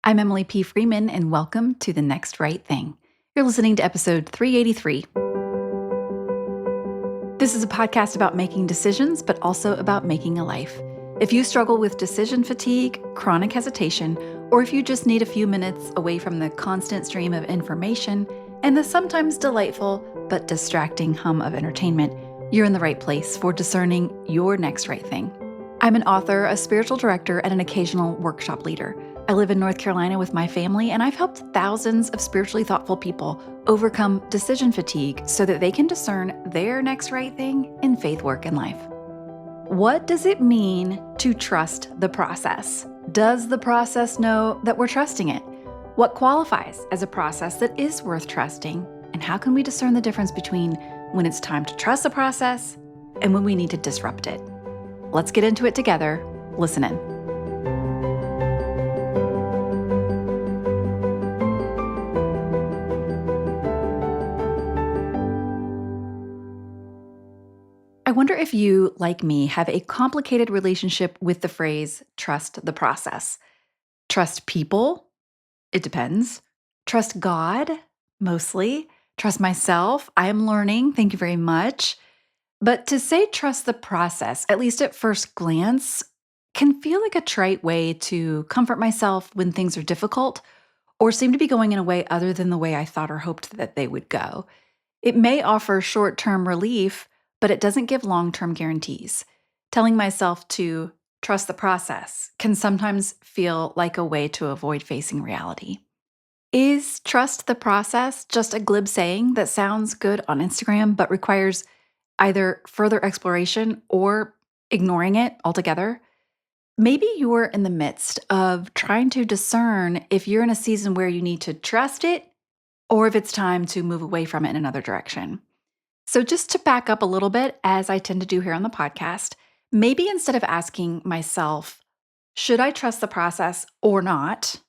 I'm Emily P. Freeman, and welcome to The Next Right Thing. You're listening to episode 383. This is a podcast about making decisions, but also about making a life. If you struggle with decision fatigue, chronic hesitation, or if you just need a few minutes away from the constant stream of information and the sometimes delightful but distracting hum of entertainment, you're in the right place for discerning your next right thing. I'm an author, a spiritual director, and an occasional workshop leader. I live in North Carolina with my family, and I've helped thousands of spiritually thoughtful people overcome decision fatigue so that they can discern their next right thing in faith, work, and life. What does it mean to trust the process? Does the process know that we're trusting it? What qualifies as a process that is worth trusting? And how can we discern the difference between when it's time to trust the process and when we need to disrupt it? Let's get into it together. Listen in. I wonder if you, like me, have a complicated relationship with the phrase trust the process. Trust people? It depends. Trust God? Mostly. Trust myself? I am learning. Thank you very much. But to say trust the process, at least at first glance, can feel like a trite way to comfort myself when things are difficult or seem to be going in a way other than the way I thought or hoped that they would go. It may offer short term relief, but it doesn't give long term guarantees. Telling myself to trust the process can sometimes feel like a way to avoid facing reality. Is trust the process just a glib saying that sounds good on Instagram but requires either further exploration or ignoring it altogether? Maybe you're in the midst of trying to discern if you're in a season where you need to trust it or if it's time to move away from it in another direction. So, just to back up a little bit, as I tend to do here on the podcast, maybe instead of asking myself, should I trust the process or not?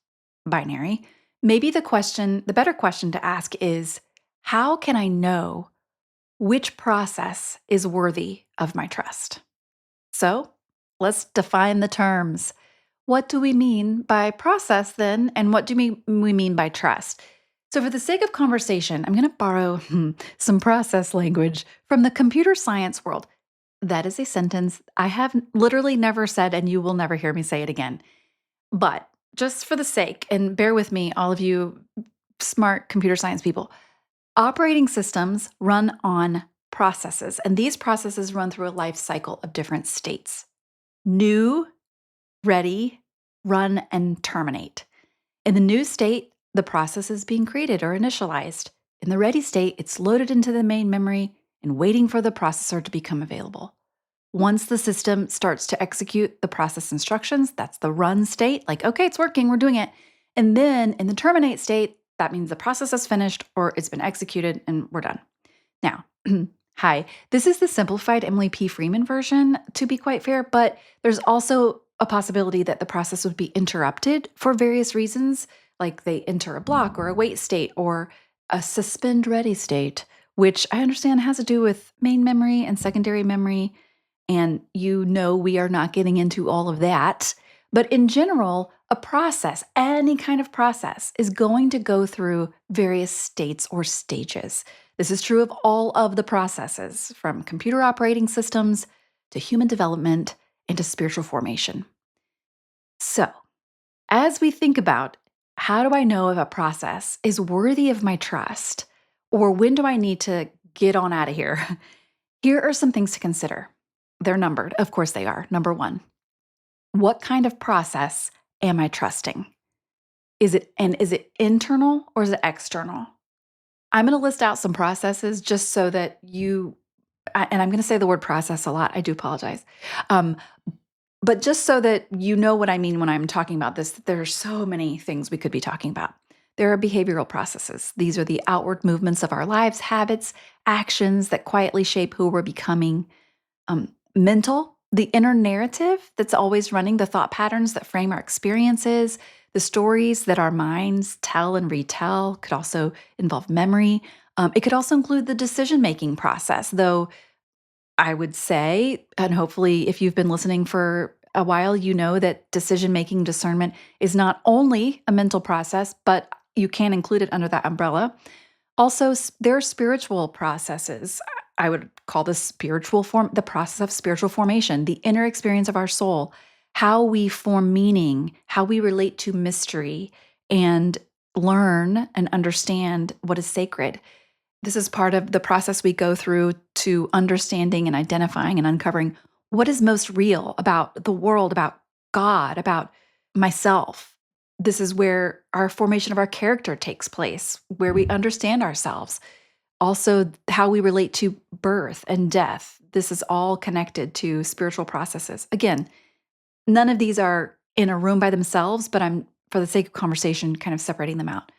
Binary. Maybe the better question to ask is, how can I know which process is worthy of my trust? So, let's define the terms. What do we mean by process then? And what do we mean by trust? So, for the sake of conversation, I'm going to borrow some process language from the computer science world. That is a sentence I have literally never said, and you will never hear me say it again. But just for the sake, and bear with me, all of you smart computer science people, operating systems run on processes, and these processes run through a life cycle of different states: new, ready, run, and terminate. In the new state, the process is being created or initialized. In the ready state, it's loaded into the main memory and waiting for the processor to become available. Once the system starts to execute the process instructions, that's the run state, like, okay, it's working, we're doing it. And then in the terminate state, that means the process is finished or it's been executed and we're done. Now, hi, this is the simplified Emily P. Freeman version, to be quite fair, but there's also a possibility that the process would be interrupted for various reasons, like they enter a block or a wait state or a suspend ready state, which I understand has to do with main memory and secondary memory. And we are not getting into all of that. But in general, a process, any kind of process, is going to go through various states or stages. This is true of all of the processes, from computer operating systems to human development and to spiritual formation. So, as we think about how do I know if a process is worthy of my trust, or when do I need to get on out of here? Here are some things to consider. They're numbered. Of course they are. Number one, what kind of process am I trusting? Is it internal or is it external? I'm going to list out some processes just so that and I'm going to say the word process a lot. I do apologize. But just so that you know what I mean when I'm talking about this, there are so many things we could be talking about. There are behavioral processes. These are the outward movements of our lives, habits, actions that quietly shape who we're becoming. Mental, the inner narrative that's always running, the thought patterns that frame our experiences, the stories that our minds tell and retell could also involve memory. It could also include the decision-making process, though I would say, and hopefully if you've been listening for a while, you know that decision making discernment is not only a mental process, but you can include it under that umbrella. Also, there are spiritual processes. I would call this the process of spiritual formation, the inner experience of our soul, how we form meaning, how we relate to mystery, and learn and understand what is sacred. This is part of the process we go through to understanding and identifying and uncovering what is most real about the world, about God, about myself. This is where our formation of our character takes place, where we understand ourselves. Also, how we relate to birth and death. This is all connected to spiritual processes. Again, none of these are in a room by themselves, but I'm, for the sake of conversation, kind of separating them out.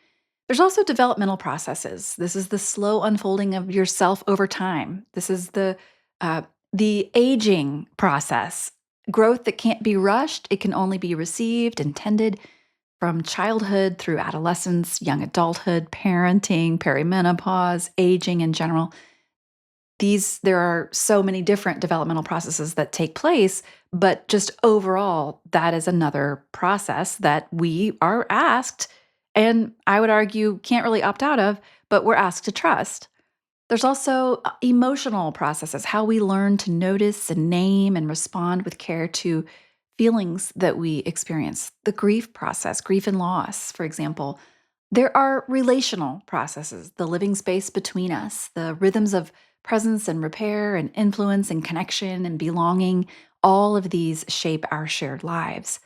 There's also developmental processes. This is the slow unfolding of yourself over time. This is uh, the aging process, growth that can't be rushed. It can only be received and tended from childhood through adolescence, young adulthood, parenting, perimenopause, aging in general. There are so many different developmental processes that take place, but just overall, that is another process that we are asked, and I would argue can't really opt out of, but we're asked to trust. There's also emotional processes, how we learn to notice and name and respond with care to feelings that we experience. The grief process, grief and loss, for example. There are relational processes, the living space between us, the rhythms of presence and repair and influence and connection and belonging. All of these shape our shared lives.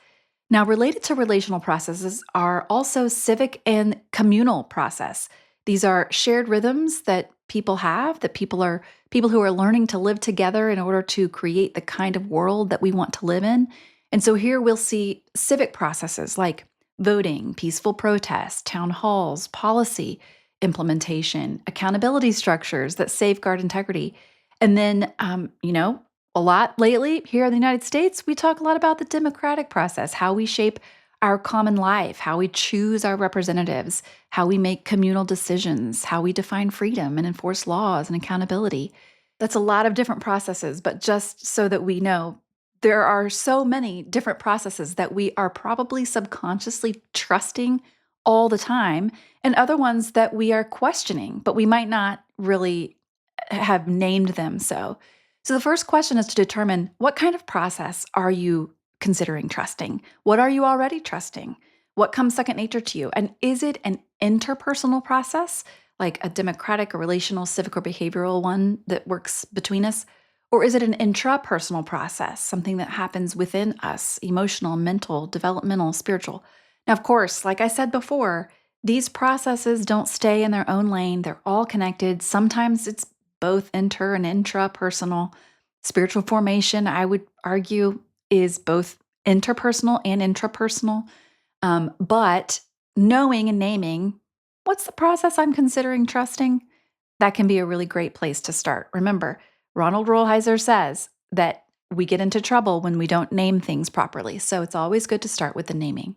Now, related to relational processes are also civic and communal process. These are shared rhythms that people have, that people who are learning to live together in order to create the kind of world that we want to live in. And so here we'll see civic processes like voting, peaceful protest, town halls, policy implementation, accountability structures that safeguard integrity. And then, a lot lately here in the United States, we talk a lot about the democratic process, how we shape our common life, how we choose our representatives, how we make communal decisions, how we define freedom and enforce laws and accountability. That's a lot of different processes, but just so that we know, there are so many different processes that we are probably subconsciously trusting all the time, and other ones that we are questioning, but we might not really have named them so. So the first question is to determine what kind of process are you considering trusting? What are you already trusting? What comes second nature to you? And is it an interpersonal process, like a democratic or relational, civic or behavioral one that works between us? Or is it an intrapersonal process, something that happens within us, emotional, mental, developmental, spiritual? Now, of course, like I said before, these processes don't stay in their own lane. They're all connected. Sometimes it's both inter and intrapersonal. Spiritual formation, I would argue, is both interpersonal and intrapersonal. But knowing and naming what's the process I'm considering trusting, that can be a really great place to start. Remember, Ronald Rolheiser says that we get into trouble when we don't name things properly. So it's always good to start with the naming.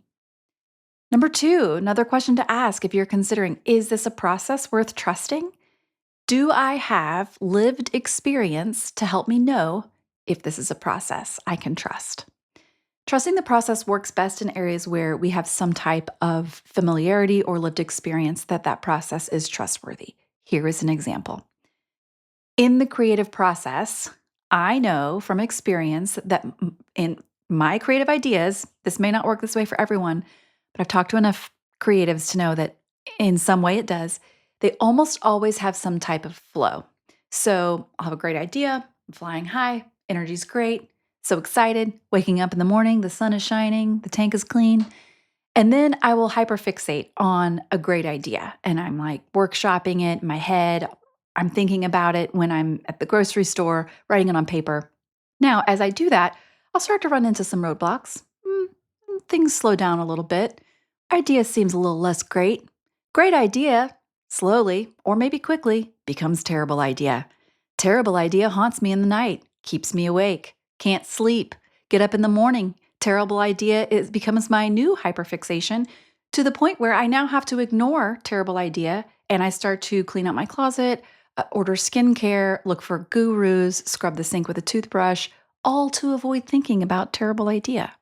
Number two, another question to ask if you're considering, is this a process worth trusting? Do I have lived experience to help me know if this is a process I can trust? Trusting the process works best in areas where we have some type of familiarity or lived experience that that process is trustworthy. Here is an example. In the creative process, I know from experience that in my creative ideas, this may not work this way for everyone, but I've talked to enough creatives to know that in some way it does. They almost always have some type of flow. So I'll have a great idea, I'm flying high, energy's great, so excited, waking up in the morning, the sun is shining, the tank is clean. And then I will hyperfixate on a great idea. And I'm like workshopping it in my head. I'm thinking about it when I'm at the grocery store, writing it on paper. Now, as I do that, I'll start to run into some roadblocks. Things slow down a little bit. Idea seems a little less great. Great idea, slowly, or maybe quickly, becomes terrible idea. Terrible idea haunts me in the night, keeps me awake, can't sleep, get up in the morning. Terrible idea becomes my new hyperfixation to the point where I now have to ignore terrible idea and I start to clean out my closet, order skincare, look for gurus, scrub the sink with a toothbrush, all to avoid thinking about terrible idea.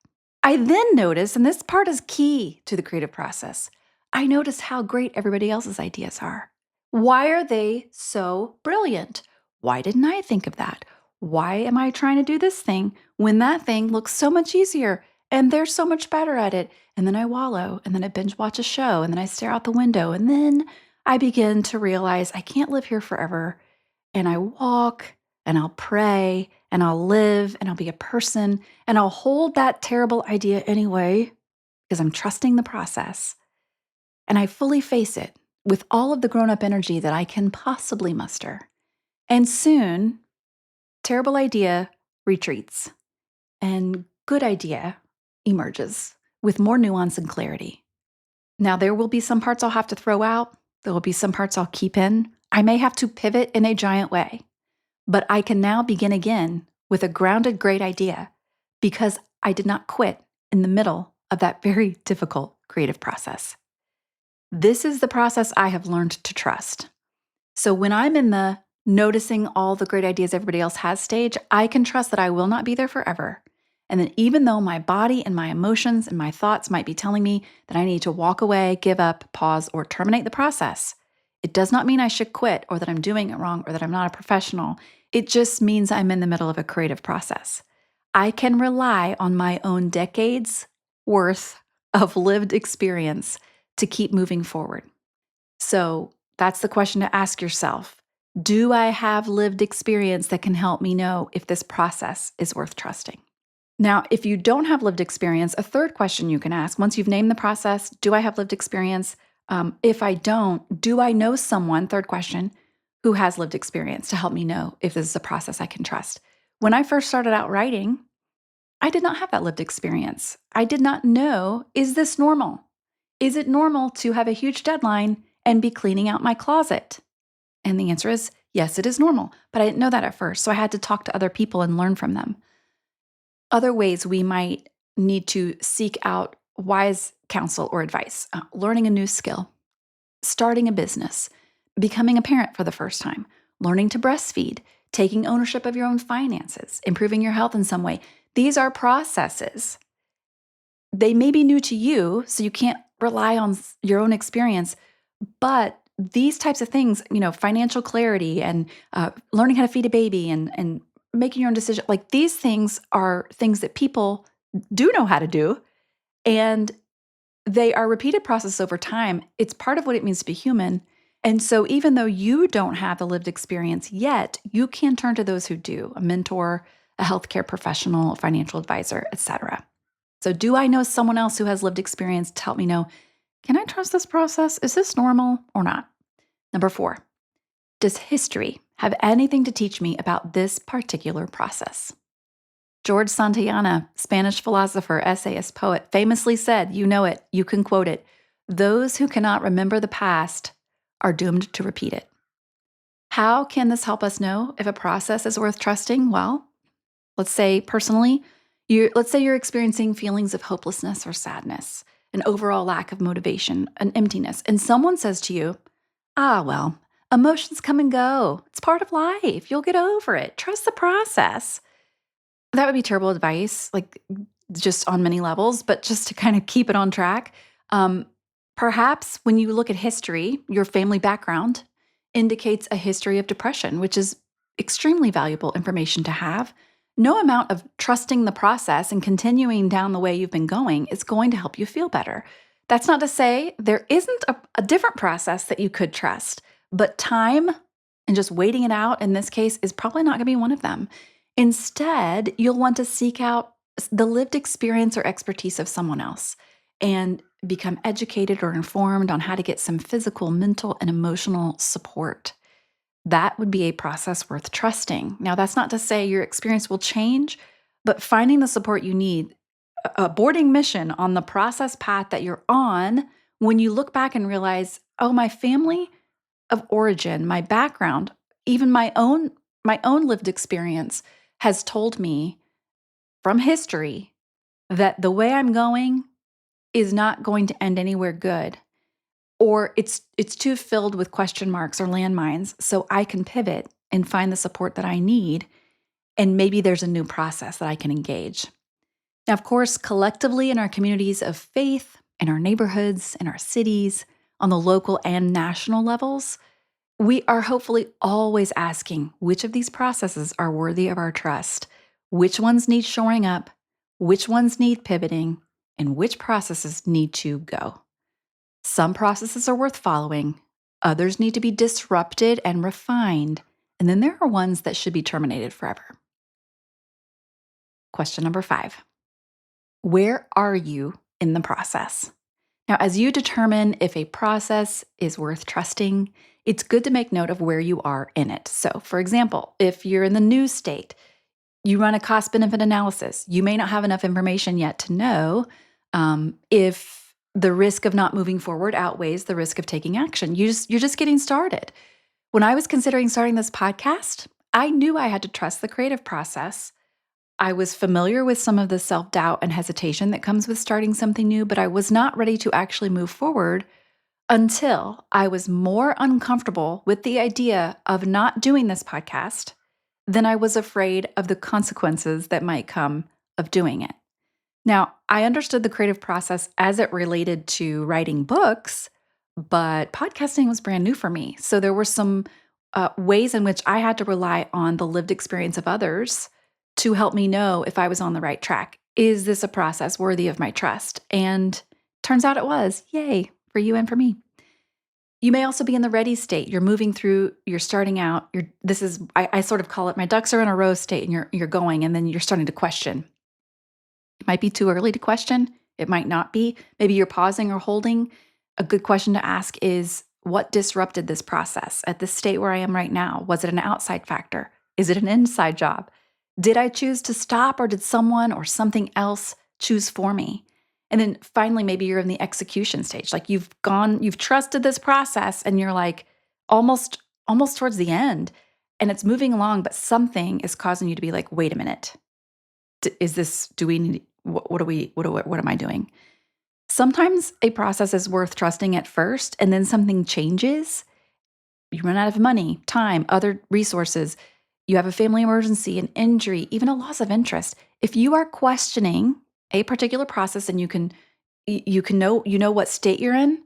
I then notice, and this part is key to the creative process, I notice how great everybody else's ideas are. Why are they so brilliant? Why didn't I think of that? Why am I trying to do this thing when that thing looks so much easier and they're so much better at it? And then I wallow, and then I binge watch a show, and then I stare out the window, and then I begin to realize I can't live here forever. And I walk, and I'll pray, and I'll live, and I'll be a person, and I'll hold that terrible idea anyway because I'm trusting the process. And I fully face it with all of the grown up energy that I can possibly muster. And soon, terrible idea retreats, and good idea emerges with more nuance and clarity. Now, there will be some parts I'll have to throw out, there will be some parts I'll keep in. I may have to pivot in a giant way. But I can now begin again with a grounded, great idea because I did not quit in the middle of that very difficult creative process. This is the process I have learned to trust. So when I'm in the noticing all the great ideas everybody else has stage, I can trust that I will not be there forever. And that even though my body and my emotions and my thoughts might be telling me that I need to walk away, give up, pause, or terminate the process, it does not mean I should quit or that I'm doing it wrong or that I'm not a professional. It just means I'm in the middle of a creative process. I can rely on my own decades worth of lived experience to keep moving forward. So that's the question to ask yourself. Do I have lived experience that can help me know if this process is worth trusting? Now, if you don't have lived experience, a third question you can ask once you've named the process, do I have lived experience? If I don't, do I know someone, third question, who has lived experience to help me know if this is a process I can trust? When I first started out writing, I did not have that lived experience. I did not know, is this normal? Is it normal to have a huge deadline and be cleaning out my closet? And the answer is yes, it is normal. But I didn't know that at first. So I had to talk to other people and learn from them. Other ways we might need to seek out wise counsel or advice, learning a new skill, starting a business, becoming a parent for the first time, learning to breastfeed, taking ownership of your own finances, improving your health in some way. These are processes. They may be new to you, so you can't rely on your own experience, but these types of things, financial clarity and learning how to feed a baby and making your own decision, like these things are things that people do know how to do. And they are repeated process over time. It's part of what it means to be human. And so even though you don't have the lived experience yet, you can turn to those who do, a mentor, a healthcare professional, a financial advisor, etc. So do I know someone else who has lived experience to help me know, can I trust this process? Is this normal or not? Number 4, does history have anything to teach me about this particular process? George Santayana, Spanish philosopher, essayist, poet, famously said, you know it, you can quote it, those who cannot remember the past are doomed to repeat it. How can this help us know if a process is worth trusting? Well, let's say personally, let's say you're experiencing feelings of hopelessness or sadness, an overall lack of motivation, an emptiness, and someone says to you, well, emotions come and go. It's part of life. You'll get over it. Trust the process. That would be terrible advice, like just on many levels, but just to kind of keep it on track. Perhaps when you look at history, your family background indicates a history of depression, which is extremely valuable information to have. No amount of trusting the process and continuing down the way you've been going is going to help you feel better. That's not to say there isn't a different process that you could trust, but time and just waiting it out in this case is probably not going to be one of them. Instead, you'll want to seek out the lived experience or expertise of someone else and become educated or informed on how to get some physical, mental, and emotional support. That would be a process worth trusting. Now, that's not to say your experience will change, but finding the support you need, aborting mission on the process path that you're on, when you look back and realize, oh, my family of origin, my background, even my own lived experience has told me from history that the way I'm going is not going to end anywhere good, or it's too filled with question marks or landmines, so I can pivot and find the support that I need and maybe there's a new process that I can engage. Now, of course, collectively in our communities of faith, in our neighborhoods, in our cities, on the local and national levels, we are hopefully always asking which of these processes are worthy of our trust, which ones need shoring up, which ones need pivoting, and which processes need to go. Some processes are worth following, others need to be disrupted and refined, and then there are ones that should be terminated forever. Question number 5. Where are you in the process? Now, as you determine if a process is worth trusting, it's good to make note of where you are in it. So, for example, if you're in the news state, you run a cost benefit analysis. You may not have enough information yet to know if the risk of not moving forward outweighs the risk of taking action. You're just getting started. When I was considering starting this podcast, I knew I had to trust the creative process. I was familiar with some of the self doubt and hesitation that comes with starting something new, but I was not ready to actually move forward until I was more uncomfortable with the idea of not doing this podcast than I was afraid of the consequences that might come of doing it. Now, I understood the creative process as it related to writing books, but podcasting was brand new for me. So there were some ways in which I had to rely on the lived experience of others to help me know if I was on the right track. Is this a process worthy of my trust? And turns out it was. Yay, for you and for me. You may also be in the ready state. You're moving through, you're starting out, I sort of call it my ducks are in a row state, and you're going, and then you're starting to question. It might be too early to question. It might not be. Maybe you're pausing or holding. A good question to ask is, what disrupted this process at the state where I am right now? Was it an outside factor? Is it an inside job? Did I choose to stop, or did someone or something else choose for me? And then finally, maybe you're in the execution stage. Like you've trusted this process and you're like almost towards the end, and it's moving along, but something is causing you to be like, wait a minute. Is this, do we need, what am I doing? Sometimes a process is worth trusting at first, and then something changes. You run out of money, time, other resources. You have a family emergency, an injury, even a loss of interest. If you are questioning a particular process and you know what state you're in,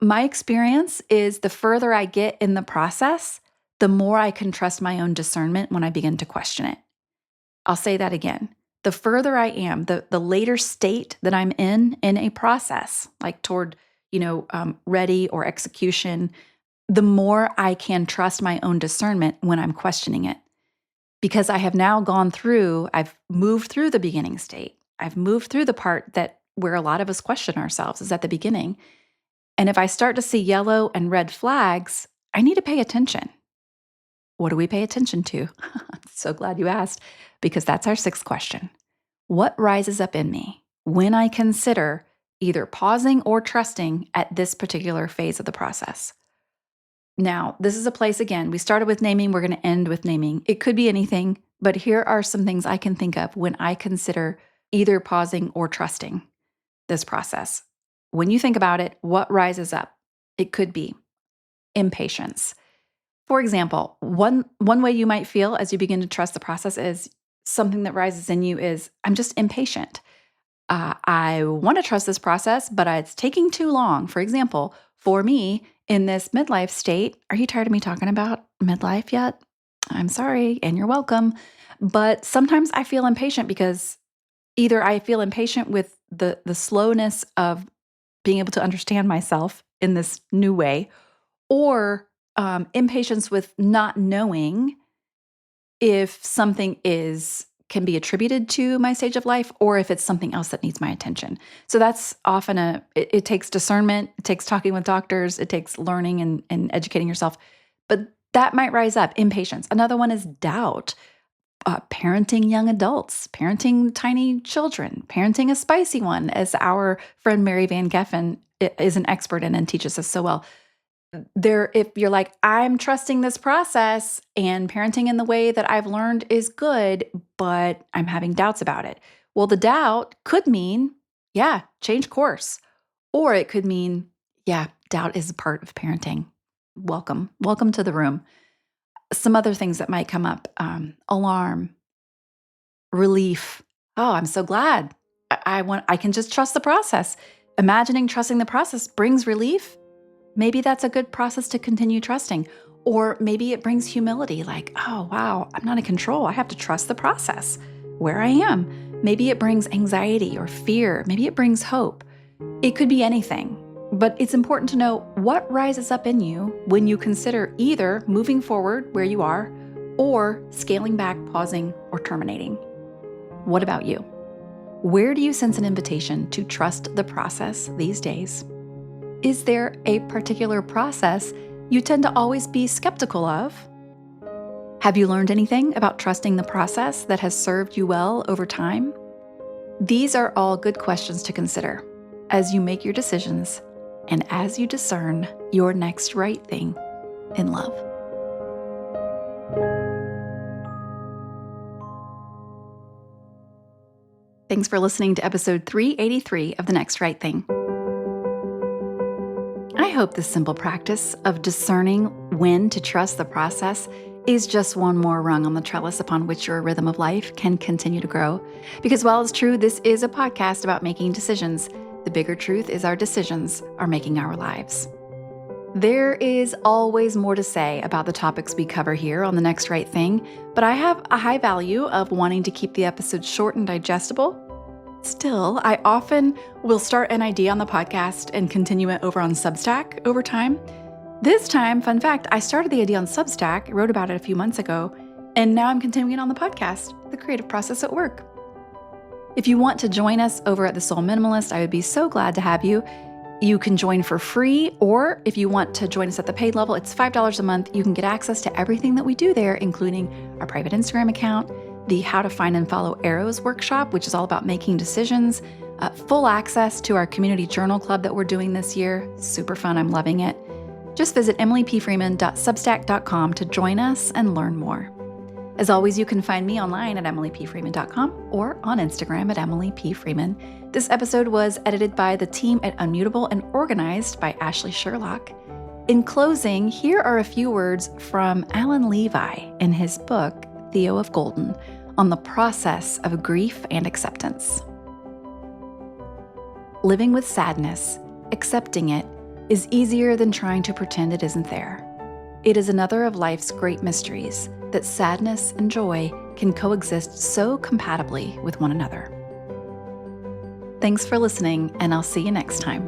my experience is the further I get in the process, the more I can trust my own discernment when I begin to question it. I'll say that again. The further I am, the later state that I'm in a process, like toward, ready or execution, the more I can trust my own discernment when I'm questioning it. Because I have now I've moved through the beginning state. I've moved through the part that where a lot of us question ourselves is at the beginning. And if I start to see yellow and red flags, I need to pay attention. What do we pay attention to? I'm so glad you asked, because that's our 6th question. What rises up in me when I consider either pausing or trusting at this particular phase of the process? Now, this is a place, again, we started with naming, we're going to end with naming. It could be anything, but here are some things I can think of when I consider either pausing or trusting this process. When you think about it, what rises up? It could be impatience. For example, one way you might feel as you begin to trust the process is something that rises in you is, I'm just impatient. I want to trust this process, but it's taking too long. For example, for me in this midlife state, are you tired of me talking about midlife yet? I'm sorry, and you're welcome. But sometimes I feel impatient because either I feel impatient with the slowness of being able to understand myself in this new way, or impatience with not knowing if something can be attributed to my stage of life, or if it's something else that needs my attention. So that's often it takes discernment, it takes talking with doctors, it takes learning and educating yourself. But that might rise up, impatience. Another one is doubt. Parenting young adults, parenting tiny children, parenting a spicy one, as our friend Mary Van Geffen is an expert in and teaches us so well. If you're like, I'm trusting this process and parenting in the way that I've learned is good, but I'm having doubts about it. Well, the doubt could mean, yeah, change course. Or it could mean, yeah, doubt is a part of parenting. Welcome to the room. Some other things that might come up, alarm, Relief. Oh, I'm so glad. I can just trust the process. Imagining trusting the process brings relief. Maybe that's a good process to continue trusting. Or maybe it brings humility, like, oh, wow, I'm not in control. I have to trust the process where I am. Maybe it brings anxiety or fear. Maybe it brings hope. It could be anything. But it's important to know what rises up in you when you consider either moving forward where you are or scaling back, pausing, or terminating. What about you? Where do you sense an invitation to trust the process these days? Is there a particular process you tend to always be skeptical of? Have you learned anything about trusting the process that has served you well over time? These are all good questions to consider as you make your decisions and as you discern your next right thing in love. Thanks for listening to episode 383 of The Next Right Thing. I hope this simple practice of discerning when to trust the process is just one more rung on the trellis upon which your rhythm of life can continue to grow. Because while it's true, this is a podcast about making decisions, the bigger truth is our decisions are making our lives. There is always more to say about the topics we cover here on The Next Right Thing, but I have a high value of wanting to keep the episodes short and digestible. Still, I often will start an idea on the podcast and continue it over on Substack over time. This time, fun fact, I started the idea on Substack, wrote about it a few months ago, and now I'm continuing it on the podcast, The Creative Process at Work. If you want to join us over at The Soul Minimalist, I would be so glad to have you. You can join for free, or if you want to join us at the paid level, it's $5 a month. You can get access to everything that we do there, including our private Instagram account, the How to Find and Follow Arrows workshop, which is all about making decisions, full access to our community journal club that we're doing this year. Super fun. I'm loving it. Just visit emilypfreeman.substack.com to join us and learn more. As always, you can find me online at emilypfreeman.com or on Instagram at emilypfreeman. This episode was edited by the team at Unmutable and organized by Ashley Sherlock. In closing, here are a few words from Alan Levi in his book, Theo of Golden, on the process of grief and acceptance. Living with sadness, accepting it, is easier than trying to pretend it isn't there. It is another of life's great mysteries that sadness and joy can coexist so compatibly with one another. Thanks for listening, and I'll see you next time.